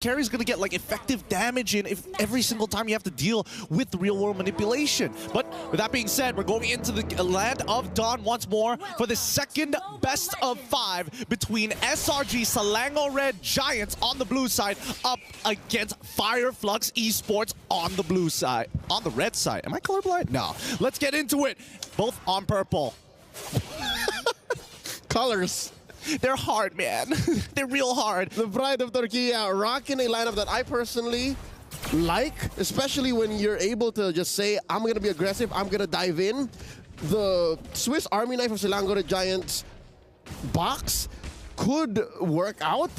carry's gonna get like effective damage in if every single time you have to deal with the real world manipulation. But with that being said, we're going into the land of Dawn once more for the second best of 5 between SRG Selangor Red Giants on the blue side up against FLUX Esports on the blue side. On the red side. Am I colorblind? No. Let's get into it. Both on purple. Colors. They're hard, man. They're real hard. The Pride of Turkey rocking a lineup that I personally like, especially when you're able to just say, I'm going to be aggressive, I'm going to dive in. The Swiss Army Knife of Selangor Giants box could work out.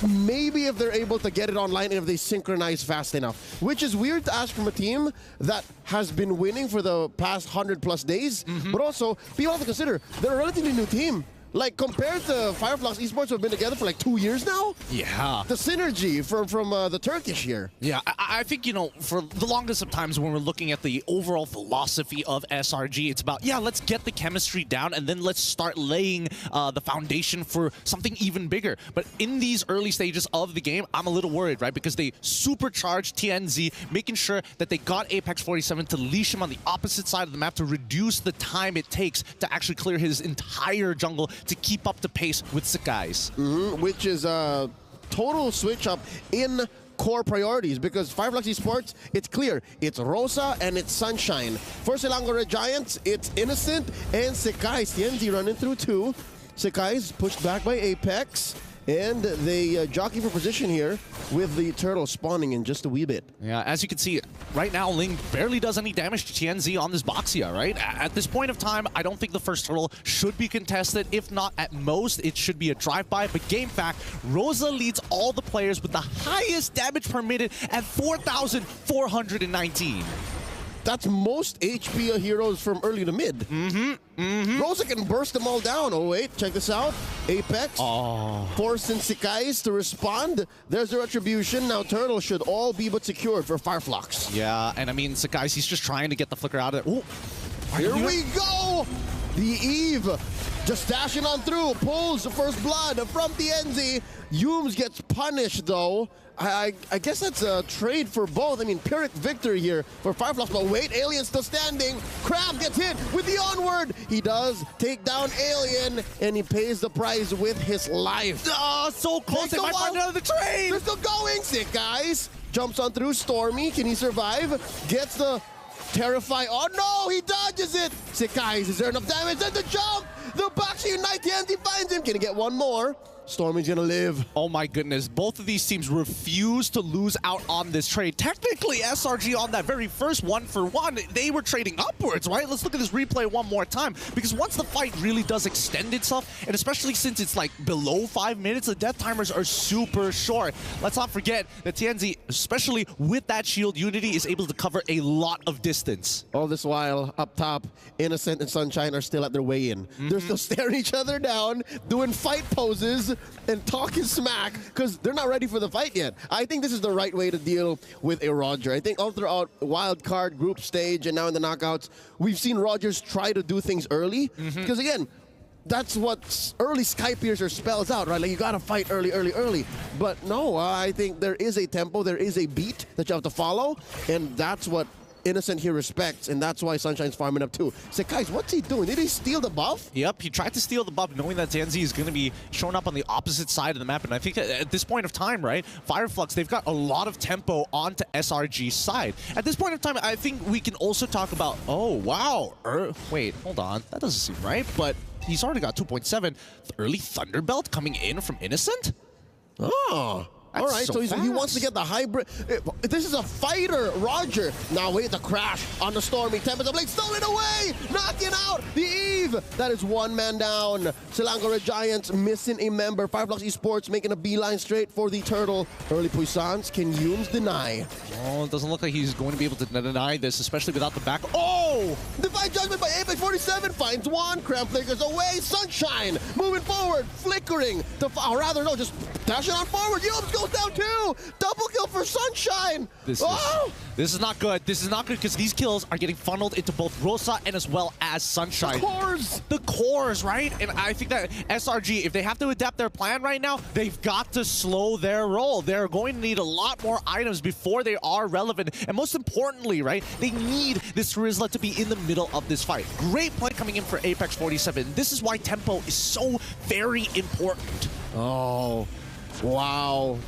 Maybe if they're able to get it online and if they synchronize fast enough. Which is weird to ask from a team that has been winning for the past 100+ days. But also, people have to consider, they're a relatively new team. Like, compared to FLUX Esports, who have been together for like 2 years now? Yeah. The synergy from the Turkish here. Yeah, I think, you know, for the longest of times when we're looking at the overall philosophy of SRG, it's about, yeah, let's get the chemistry down and then let's start laying the foundation for something even bigger. But in these early stages of the game, I'm a little worried, right? Because they supercharged TNZ, making sure that they got Apex 47 to leash him on the opposite side of the map to reduce the time it takes to actually clear his entire jungle to keep up the pace with Sakai's. Which is a total switch up in core priorities, because FLUX Esports, it's clear, it's Rosa and it's Sunshine. For Selangor Red Giants, it's Innocent and Sakai's. TNZ running through 2. Sakai's pushed back by Apex. And they jockey for position here with the turtle spawning in just a wee bit. Yeah, as you can see, right now, Ling barely does any damage to TNZ on this Boxia, right? At this point of time, I don't think the first turtle should be contested. If not, at most, it should be a drive-by. But game fact, Rosa leads all the players with the highest damage per minute at 4,419. That's most HP heroes from early to mid. Rosa can burst them all down. Oh, wait, check this out. Apex forcing Sakai's to respond. There's the retribution. Now Turtle should all be but secured for FLUX. Yeah, and I mean, Sakai's, he's just trying to get the flicker out of it. Ooh. Here we go! The Eve just dashing on through, pulls the first blood from the NZ. Yooms gets punished, though. I guess that's a trade for both. I mean, Pyrrhic victory here for FLUX, but wait, Alien's still standing. Crab gets hit with the onward. He does take down Alien, and he pays the price with his life. Oh, so close. They might find another trade. They're still going. Sick, guys. Jumps on through Stormy. Can he survive? Gets the Terrify. Oh, no, he dodges it. Sick, guys. Is there enough damage? And the jump. The Baxi Unite. TNT finds him. Can he get one more? Stormy's gonna live. Oh my goodness, both of these teams refuse to lose out on this trade. Technically, SRG on that very first 1-for-1, they were trading upwards, right? Let's look at this replay one more time, because once the fight really does extend itself, and especially since it's like below 5 minutes, the death timers are super short. Let's not forget that TNZ, especially with that shield unity, is able to cover a lot of distance. All this while, up top, Innocent and Sunshine are still at their weigh-in. They're still staring each other down, doing fight poses, and talking smack because they're not ready for the fight yet. I think this is the right way to deal with a Roger. I think all throughout wild card, group stage, and now in the knockouts, we've seen Rogers try to do things early because, again, that's what early Skypiercer spells out, right? Like, you gotta fight early. But no, I think there is a tempo, there is a beat that you have to follow, and that's what Innocent here respects, and that's why Sunshine's farming up too. So guys, what's he doing? Did he steal the buff? Yep, he tried to steal the buff knowing that TNZ is going to be showing up on the opposite side of the map, and I think at this point of time, right, FLUX, they've got a lot of tempo onto SRG's side. At this point of time, I think we can also talk about, oh, wow, wait, hold on, that doesn't seem right, but he's already got 2.7. Early Thunderbelt coming in from Innocent? Oh. All right, so he wants to get the hybrid. This is a fighter, Roger. Now wait, the crash on the Stormy. Tempest of Blade stolen away, knocking out the Eve. That is one man down. Selangor Red Giants missing a member. FLUX Esports making a beeline straight for the turtle. Early puissance, can Yooms deny? Oh, it doesn't look like he's going to be able to deny this, especially without the back. Oh! Divine Judgment by Apex 47 finds one. Cram flickers away. Sunshine moving forward, flickering. Or rather, no, just dashing on forward. Yooms goes down too. Double kill for Sunshine. This is not good. This is not good because these kills are getting funneled into both Rosa and as well as Sunshine. The cores, right? And I think that SRG, if they have to adapt their plan right now, they've got to slow their roll. They're going to need a lot more items before they are relevant. And most importantly, right, they need this Rizla to be in the middle of this fight. Great play coming in for Apex 47. This is why tempo is so very important. Oh, wow.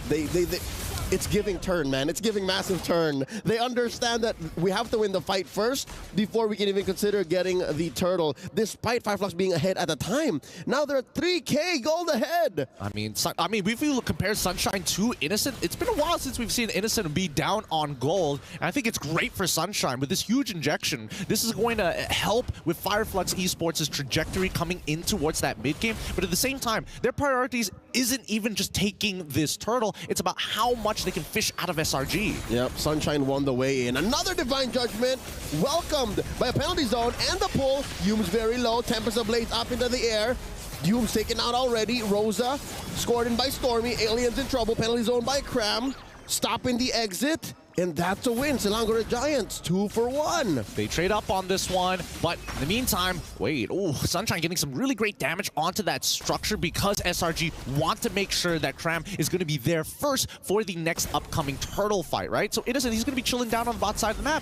It's giving turn, man. It's giving massive turn. They understand that we have to win the fight first before we can even consider getting the turtle. Despite FLUX being ahead at the time, now they're 3K gold ahead. I mean, if you compare Sunshine to Innocent, it's been a while since we've seen Innocent be down on gold. And I think it's great for Sunshine with this huge injection. This is going to help with FLUX Esports' trajectory coming in towards that mid game. But at the same time, their priorities isn't even just taking this turtle. It's about how much they can fish out of SRG. Yep, Sunshine won the way in. Another Divine Judgment welcomed by a penalty zone and the pull. Hume's very low. Tempest of Blades up into the air. Hume's taken out already. Rosa scored in by Stormy. Aliens in trouble. Penalty zone by Cram. Stopping the exit. And that's a win. Selangor Giants, 2 for 1. They trade up on this one, but in the meantime, wait. Oh, Sunshine getting some really great damage onto that structure because SRG want to make sure that Cram is going to be there first for the next upcoming turtle fight, right? So Innocent, he's going to be chilling down on the bot side of the map.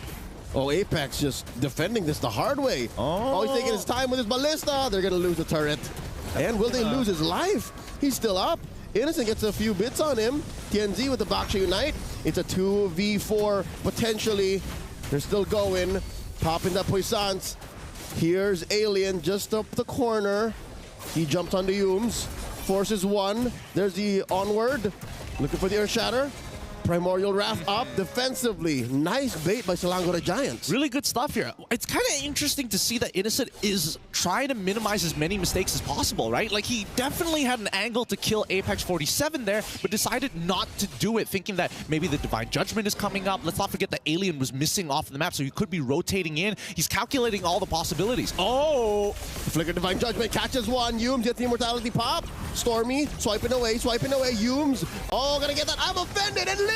Oh, Apex just defending this the hard way. Oh, he's taking his time with his ballista. They're going to lose the turret. And will they lose his life? He's still up. Innocent gets a few bits on him. TNZ with the Baksha Unite. It's a 2v4 potentially. They're still going. Popping that Puissance. Here's Alien just up the corner. He jumps onto Humes. Forces one. There's the onward. Looking for the Earth Shatter. Primordial Wrath up defensively. Nice bait by Selangor Giants. Really good stuff here. It's kind of interesting to see that Innocent is trying to minimize as many mistakes as possible, right? Like, he definitely had an angle to kill Apex 47 there, but decided not to do it, thinking that maybe the Divine Judgment is coming up. Let's not forget the Alien was missing off the map, so he could be rotating in. He's calculating all the possibilities. Oh! Flicker Divine Judgment catches one. Humes gets the Immortality pop. Stormy swiping away, swiping away. Humes, oh, gonna get that. I'm offended and lives.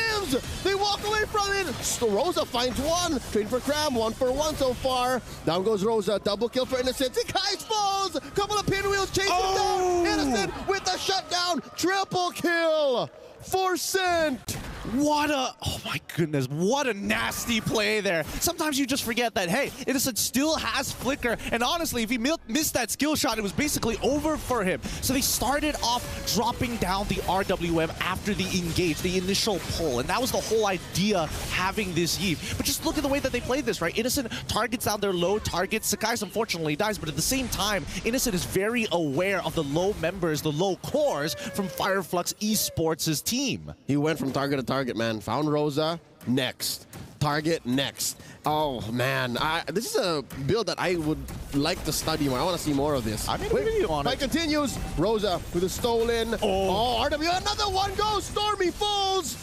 They walk away from it. Rosa finds one. Train for Cram, 1 for 1 so far. Down goes Rosa. Double kill for Innocent. Zekai's falls. Couple of pinwheels chasing him down. Innocent with the shutdown. Triple kill for Cent. What a, oh my goodness, what a nasty play there. Sometimes you just forget that, hey, Innocent still has Flicker, and honestly, if he missed that skill shot, it was basically over for him. So they started off dropping down the RWM after the engage, the initial pull, and that was the whole idea having this Yeeve. But just look at the way that they played this, right? Innocent targets down their low targets. Sakai's unfortunately dies, but at the same time, Innocent is very aware of the low members, the low cores from FLUX Esports' team. He went from target to target, man. Found Rosa, next. Target, next. Oh, man. This is a build that I would like to study more. I want to see more of this. I made a video on it. Fight continues. Rosa with a stolen. Oh, RW, another one goes. Stormy falls.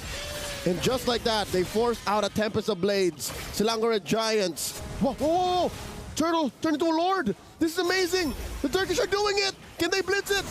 And just like that, they forced out a Tempest of Blades. Selangor Giants. Whoa, whoa, whoa. Turtle turned into a Lord. This is amazing. The Turkish are doing it. Can they blitz it?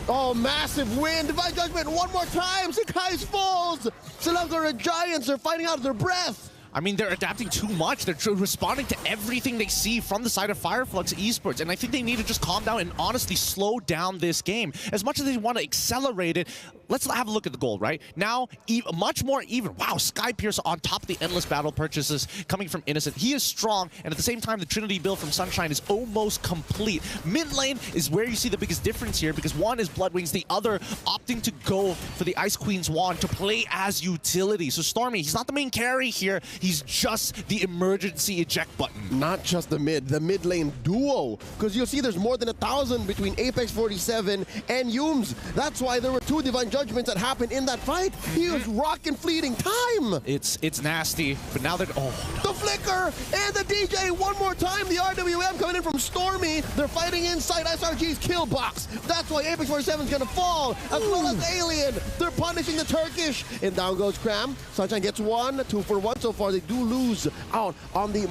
Oh, massive win. Divine Judgment one more time. Zekai's falls. Selangor Giants are fighting out of their breath. I mean, they're adapting too much. They're responding to everything they see from the side of FLUX Esports, and I think they need to just calm down and honestly slow down this game. As much as they want to accelerate it, let's have a look at the gold, right? Now, much more even. Wow, Skypiercer on top of the endless battle purchases coming from Innocent. He is strong, and at the same time, the Trinity build from Sunshine is almost complete. Mid lane is where you see the biggest difference here, because one is Bloodwings, the other opting to go for the Ice Queen's Wand to play as utility. So Stormy, he's not the main carry here. He's just the emergency eject button. Not just the mid lane duo. Because you'll see there's more than 1,000 between Apex 47 and Humes. That's why there were 2 Divine Judgments that happened in that fight. He was rocking fleeting time. It's nasty, but now they're, The Flicker and the DJ one more time. The RWM coming in from Stormy. They're fighting inside SRG's kill box. That's why Apex 47 is going to fall, as well as Alien. They're punishing the Turkish. And down goes Cram. Sunshine gets 1, 2 for 1 so far. They do lose out on the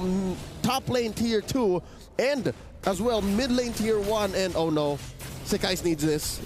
top lane tier 2 and as well mid lane tier 1. And oh no, Sekais needs this.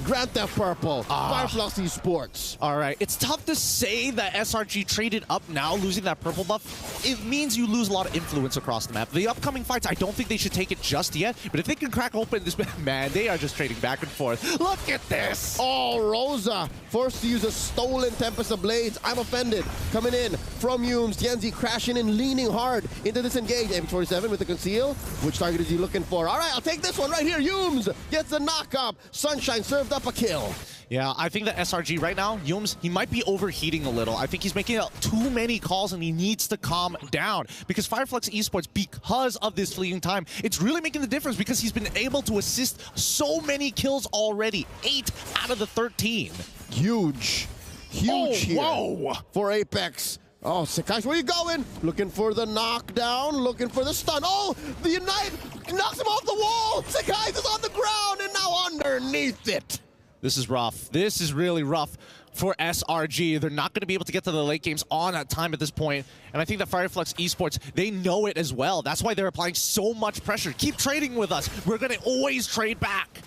Grand Theft Purple, FLUX Esports. All right, it's tough to say that SRG traded up now, losing that purple buff. It means you lose a lot of influence across the map. The upcoming fights, I don't think they should take it just yet, but if they can crack open this, man, they are just trading back and forth. Look at this! Oh, Rosa forced to use a stolen Tempest of Blades. I'm offended. Coming in from Yumes, Tianzi crashing and leaning hard into this engage. MP47 with the conceal. Which target is he looking for? All right, I'll take this one right here. Yumes gets the knock-up. Sunshine served up a kill. Yeah, I think that SRG right now, Yumes, he might be overheating a little. I think he's making too many calls and he needs to calm down. Because FLUX Esports, because of this fleeting time, it's really making the difference because he's been able to assist so many kills already. 8 out of the 13. Huge here whoa. For Apex. Oh, Sakai's, where you going? Looking for the knockdown, looking for the stun. Oh, the Unite knocks him off the wall. Sakai's is on the ground and now underneath it. This is rough. This is really rough for SRG. They're not going to be able to get to the late games on time at this point. And I think that FLUX Esports, they know it as well. That's why they're applying so much pressure. Keep trading with us. We're going to always trade back.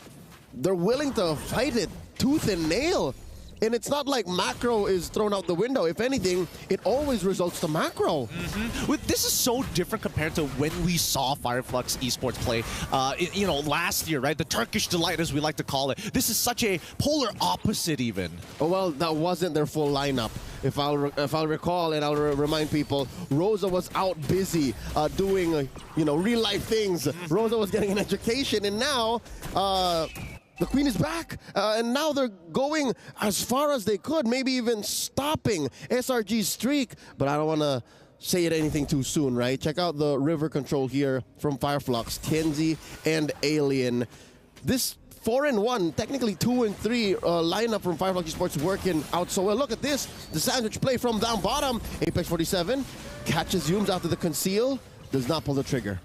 They're willing to fight it tooth and nail. And it's not like macro is thrown out the window. If anything, it always results to macro. This is so different compared to when we saw FLUX Esports play, you know, last year, right? The Turkish delight, as we like to call it. This is such a polar opposite, even. Oh, well, that wasn't their full lineup. If I'll recall, and I'll remind people, Rosa was out busy doing, you know, real life things. Rosa was getting an education, and now. The Queen is back, and now they're going as far as they could, maybe even stopping SRG's streak. But I don't want to say it anything too soon, right? Check out the river control here from FLUX, Tianzi, and Alien. This 4-1, technically 2-3 lineup from FLUX Esports working out so well. Look at this, the sandwich play from down bottom. Apex 47 catches Yumes after the conceal. Does not pull the trigger.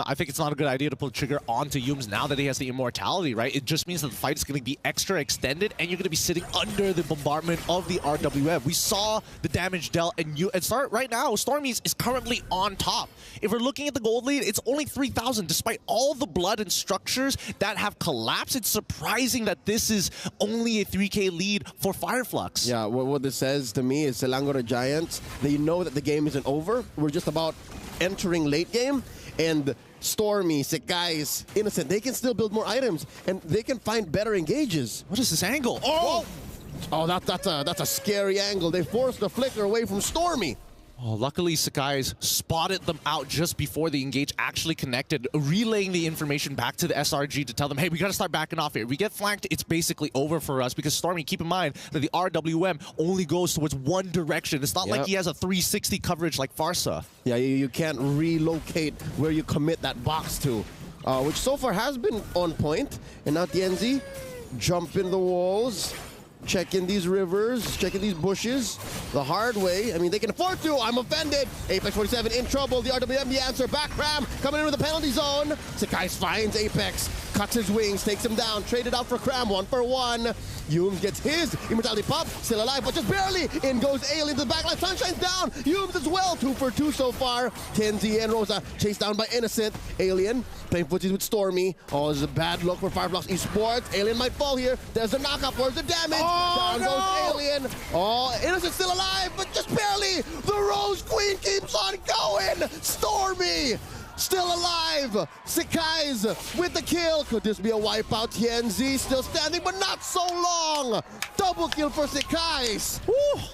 I think it's not a good idea to pull the trigger onto Yumes now that he has the immortality, right? It just means that the fight is going to be extra extended and you're going to be sitting under the bombardment of the RWM. We saw the damage dealt and start right now, Stormy is currently on top. If we're looking at the gold lead, it's only 3,000 despite all the blood and structures that have collapsed. It's surprising that this is only a 3K lead for FLUX. Yeah, what this says to me is Selangor Giants, they know that the game isn't over. We're just about entering late game, and Stormy, Sakai's, Innocent, they can still build more items, and they can find better engages. What is this angle? Oh! Oh, that's a scary angle. They forced the flicker away from Stormy. Oh, luckily, Sakai's spotted them out just before the engage actually connected, relaying the information back to the SRG to tell them, hey, we got to start backing off here. We get flanked, it's basically over for us because Stormy, keep in mind that the RWM only goes towards one direction. It's not like he has a 360 coverage like Farsa. Yeah, you can't relocate where you commit that box to, which so far has been on point. And now Tianzi, jump in the walls. Checking these rivers, checking these bushes the hard way. I mean, they can afford to. I'm offended. Apex 47 in trouble. The RWM, the answer. Back Cram coming in with the penalty zone. Sakai finds Apex, cuts his wings, takes him down. Traded out for Cram, 1-for-1. Yumes gets his immortality pop, still alive, but just barely. In goes Alien to the backline. Sunshine's down. Yumes as well, 2-for-2 so far. Tianzi and Rosa chased down by Innocent. Alien playing footsies with Stormy. Oh, this is a bad look for FLUX Esports. Alien might fall here. There's the knockup. Where's the damage? Down goes Alien. Oh, Innocent still alive, but just barely. The Rose Queen keeps on going. Stormy still alive. Sakai's with the kill. Could this be a wipeout? Tianzi still standing, but not so long. Double kill for Sakai's.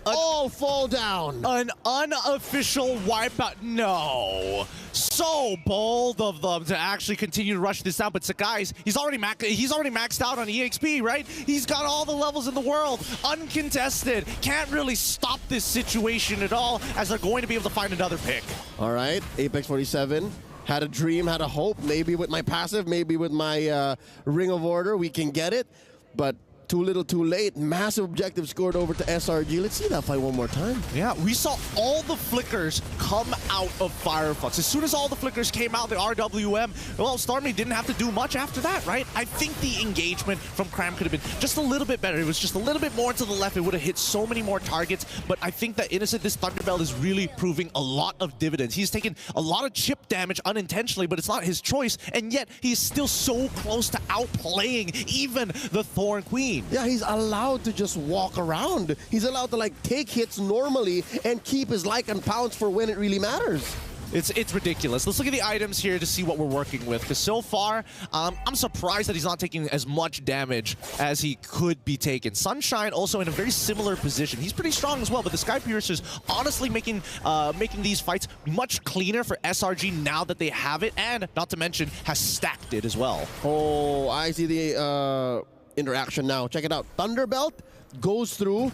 All fall down. An unofficial wipeout. No. So bold of them to actually continue to rush this down, but Sakai's, he's already maxed out on EXP, right? He's got all the levels in the world, uncontested. Can't really stop this situation at all, as they're going to be able to find another pick. All right, Apex 47 had a dream, had a hope. Maybe with my passive, maybe with my Ring of Order, we can get it. But too little, too late. Massive objective scored over to SRG. Let's see that fight one more time. Yeah, we saw all the flickers come out of FLUX. As soon as all the flickers came out, the RWM, well, Stormy didn't have to do much after that, right? I think the engagement from Cram could have been just a little bit better. It was just a little bit more to the left. It would have hit so many more targets, but I think that Innocent, this Thunderbelt is really proving a lot of dividends. He's taken a lot of chip damage unintentionally, but it's not his choice, and yet he's still so close to outplaying even the Thorn Queen. mean? Yeah, he's allowed to just walk around. He's allowed to like take hits normally and keep his like and pounds for when it really matters. It's ridiculous. Let's look at the items here to see what we're working with. Because so far, I'm surprised that he's not taking as much damage as he could be taking. Sunshine also in a very similar position. He's pretty strong as well, but the Sky Piercer's honestly making these fights much cleaner for SRG now that they have it, and not to mention has stacked it as well. Oh, I see the interaction now. Check it out. Thunderbelt goes through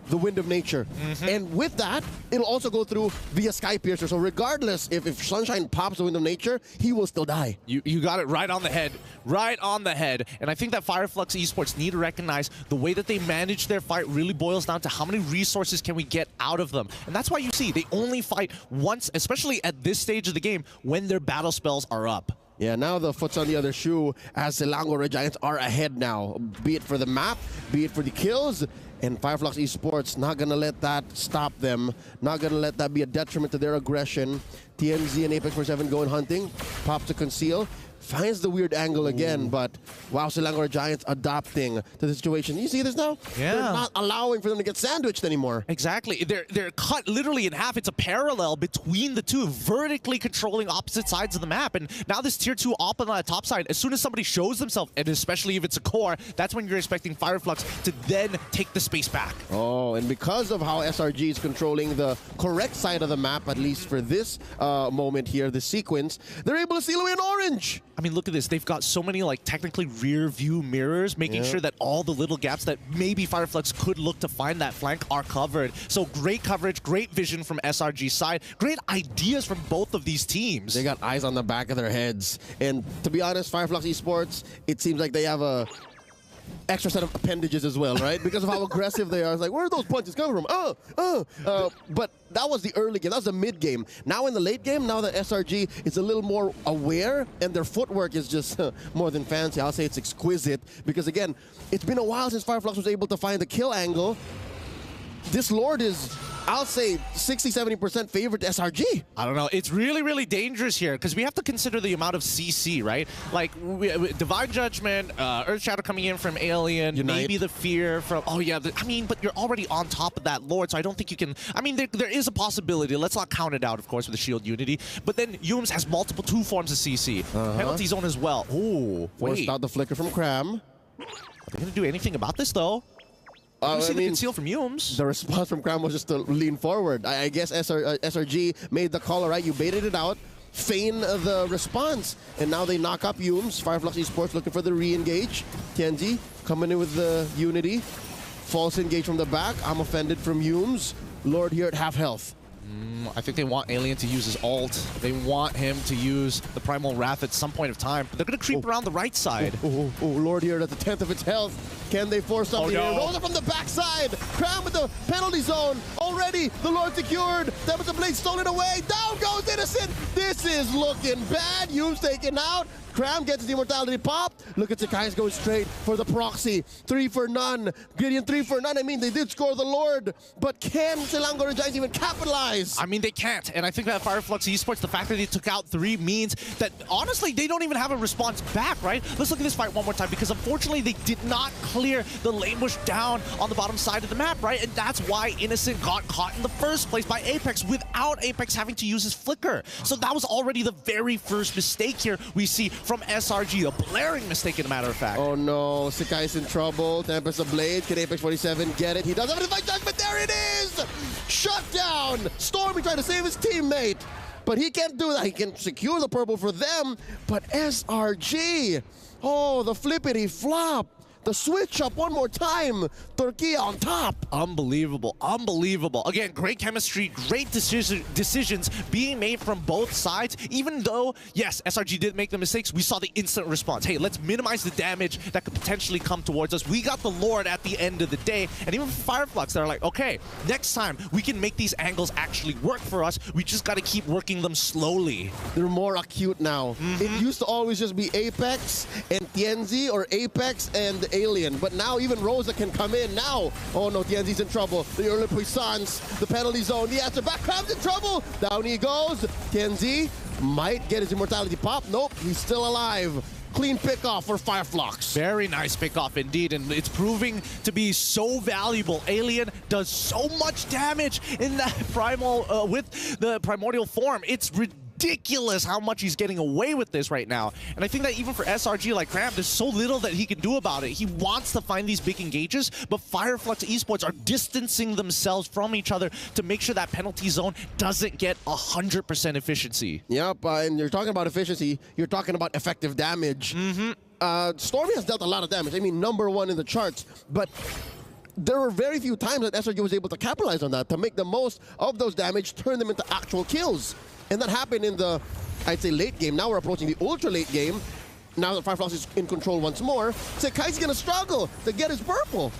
the Wind of Nature. And with that, it'll also go through via Sky Piercer. So regardless, if Sunshine pops the Wind of Nature, he will still die. You got it right on the head. Right on the head. And I think that FLUX Esports need to recognize the way that they manage their fight really boils down to how many resources can we get out of them. And that's why you see they only fight once, especially at this stage of the game, when their battle spells are up. Yeah, now the foot's on the other shoe as Selangor Giants are ahead now. Be it for the map, be it for the kills. And FLUX Esports not going to let that stop them. Not going to let that be a detriment to their aggression. TMZ and Apex 47 going hunting. Pop to conceal. Finds the weird angle again, but wow, Selangor Giants adapting to the situation. You see this now? Yeah. They're not allowing for them to get sandwiched anymore. Exactly. They're cut literally in half. It's a parallel between the two, vertically controlling opposite sides of the map. And now this tier 2 op on the top side, as soon as somebody shows themselves, and especially if it's a core, that's when you're expecting FLUX to then take the space back. Oh, and because of how SRG is controlling the correct side of the map, at least for this moment here, the sequence, they're able to seal away an orange. I mean, look at this. They've got so many, like, technically rear view mirrors, making sure that all the little gaps that maybe FLUX could look to find that flank are covered. So great coverage, great vision from SRG's side, great ideas from both of these teams. They got eyes on the back of their heads. And to be honest, FLUX Esports, it seems like they have a extra set of appendages as well, right? Because of how aggressive they are. It's like, where are those punches coming from? But that was the early game. That was the mid game. Now in the late game, now that SRG is a little more aware and their footwork is just more than fancy. I'll say it's exquisite because, again, it's been a while since FLUX was able to find the kill angle. This Lord is, I'll say, 60-70% favorite to SRG. I don't know. It's really, really dangerous here because we have to consider the amount of CC, right? Like, Divine Judgment, Earth Shadow coming in from Alien, Unite. maybe the Fear from... Oh, yeah. I mean, but you're already on top of that Lord, so I don't think you can... I mean, there is a possibility. Let's not count it out, of course, with the Shield Unity. But then Yums has multiple 2 forms of CC. Penalty Zone as well. Ooh, Forced wait. out the flicker from Cram. Are they going to do anything about this, though? You see the conceal from Yums. The response from Cram was just to lean forward. I guess SRG made the call, right? You baited it out, feign the response, and now they knock up Yums. FLUX Esports looking for the re-engage. Tianzi coming in with the Unity. False engage from the back. I'm offended from Yums. Lord here at half health. I think they want Alien to use his ult. They want him to use the Primal Wrath at some point of time. But they're going to creep around the right side. Lord here at the 10th of its health. Can they force something here? Rolls it from the backside. Cram with the penalty zone. Already, the Lord secured. Demon's Blade stolen away. Down goes Innocent. This is looking bad. Yu's taken out. Cram gets the immortality pop. Look at Sakai's going straight for the proxy. 3 for none. Gideon 3 for none. I mean, they did score the Lord, but can Selangor Giants even capitalize? I mean, they can't. And I think that FLUX Esports, the fact that they took out 3 means that, honestly, they don't even have a response back, right? Let's look at this fight one more time, because unfortunately, they did not clear the lane push down on the bottom side of the map, right? And that's why Innocent got caught in the first place by Apex without Apex having to use his flicker. So that was already the very first mistake here we see from SRG, a blaring mistake, in a matter of fact. Oh no, Sakai's in trouble. Tempest of Blade, can Apex 47 get it? He does have a Divine Judgment, there it is! Shut down! Stormy trying to save his teammate, but he can't do that. He can secure the purple for them, but SRG, oh, the flippity flop. The switch up one more time. Turkey on top. Unbelievable. Unbelievable. Again, great chemistry, great decisions being made from both sides. Even though, yes, SRG did make the mistakes, we saw the instant response. Hey, let's minimize the damage that could potentially come towards us. We got the Lord at the end of the day. And even for FLUX, they're like, okay, next time we can make these angles actually work for us. We just got to keep working them slowly. They're more acute now. It used to always just be Apex and Tianzi, or Apex and Alien, but now even Rosa can come in now. Oh no, Tianzi's in trouble. The early puissance, the penalty zone, the answer back, Cram's in trouble. Down he goes. Tianzi might get his immortality pop. Nope, he's still alive. clean pick off for FLUX. Very nice pickoff indeed, and it's proving to be so valuable. Alien does so much damage in that primal with the primordial form. It's ridiculous how much he's getting away with this right now. And I think that even for SRG like Cram, there's so little that he can do about it. He wants to find these big engages, but FLUX esports are distancing themselves from each other to make sure that penalty zone doesn't get 100% efficiency. Yep, and you're talking about efficiency, you're talking about effective damage. Stormy has dealt a lot of damage. I mean, #1 in the charts, but there were very few times that SRG was able to capitalize on that, to make the most of those damage, turn them into actual kills. And that happened in the, I'd say, late game. Now we're approaching the ultra late game. Now that FLUX is in control once more, Sekai's gonna struggle to get his purple.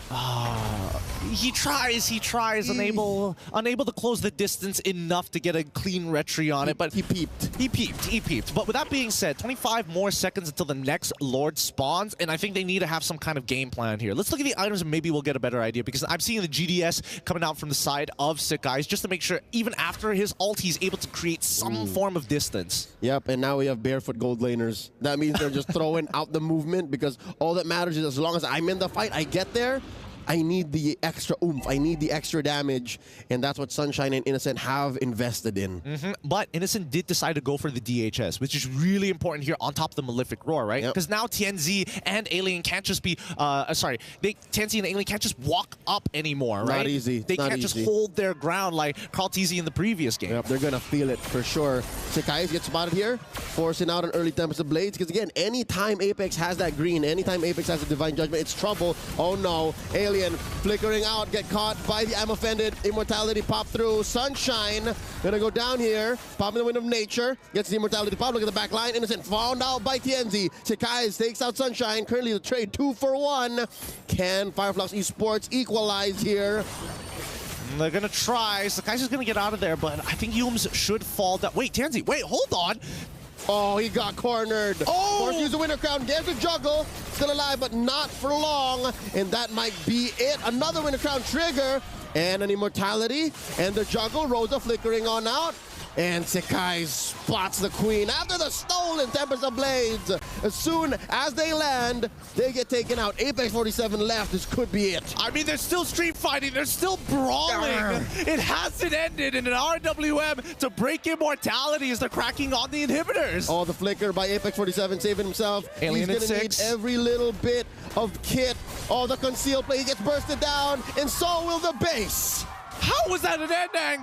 He tries, unable to close the distance enough to get a clean retry on it, but he peeped. He peeped. But with that being said, 25 more seconds until the next Lord spawns, and I think they need to have some kind of game plan here. Let's look at the items and maybe we'll get a better idea, because I'm seeing the GDS coming out from the side of Sekai's just to make sure even after his ult, he's able to create some form of distance. Yep, and now we have barefoot gold laners. That means they're just throwing out the movement, because all that matters is as long as I'm in the fight, I get there, I need the extra oomph, I need the extra damage, and that's what Sunshine and Innocent have invested in. But Innocent did decide to go for the DHS, which is really important here on top of the Malefic Roar, right? Because now TNZ and Alien can't just be, TNZ and Alien can't just walk up anymore, right? Not easy. They can't just hold their ground like Carl TZ in the previous game. Yep, they're gonna feel it for sure. Sekai gets spotted here, forcing out an early Tempest of Blades, because again, anytime Apex has that green, anytime Apex has a Divine Judgment, it's trouble. Oh no, Alien flickering out, get caught by the I'm Offended. Immortality pop through. Sunshine gonna go down here, pop in the Wind of Nature, gets the Immortality pop. Look at the back line. Innocent found out by TNZ. Sekai takes out Sunshine. Currently the trade 2 for 1. Can FLUX esports equalize here? They're gonna try. Sekai's just gonna get out of there, but I think Yums should fall down. Wait, TNZ, wait, hold on. Oh, he got cornered. Oh! Forced to use the Winter Crown. Gets the juggle. Still alive, but not for long. And that might be it. Another Winter Crown trigger. And an Immortality. And the juggle. Rosa flickering on out. And Sekai spots the Queen after the stolen Tempest of Blades. As soon as they land, they get taken out. Apex 47 left. This could be it. I mean, they're still street fighting. They're still brawling. It hasn't ended in an RWM to break Immortality as they're cracking on the inhibitors. Oh, the flicker by Apex 47 saving himself. Alien He's going to need 6. every little bit of kit. Oh, the concealed play. He gets bursted down, and so will the base. How was that an end angle?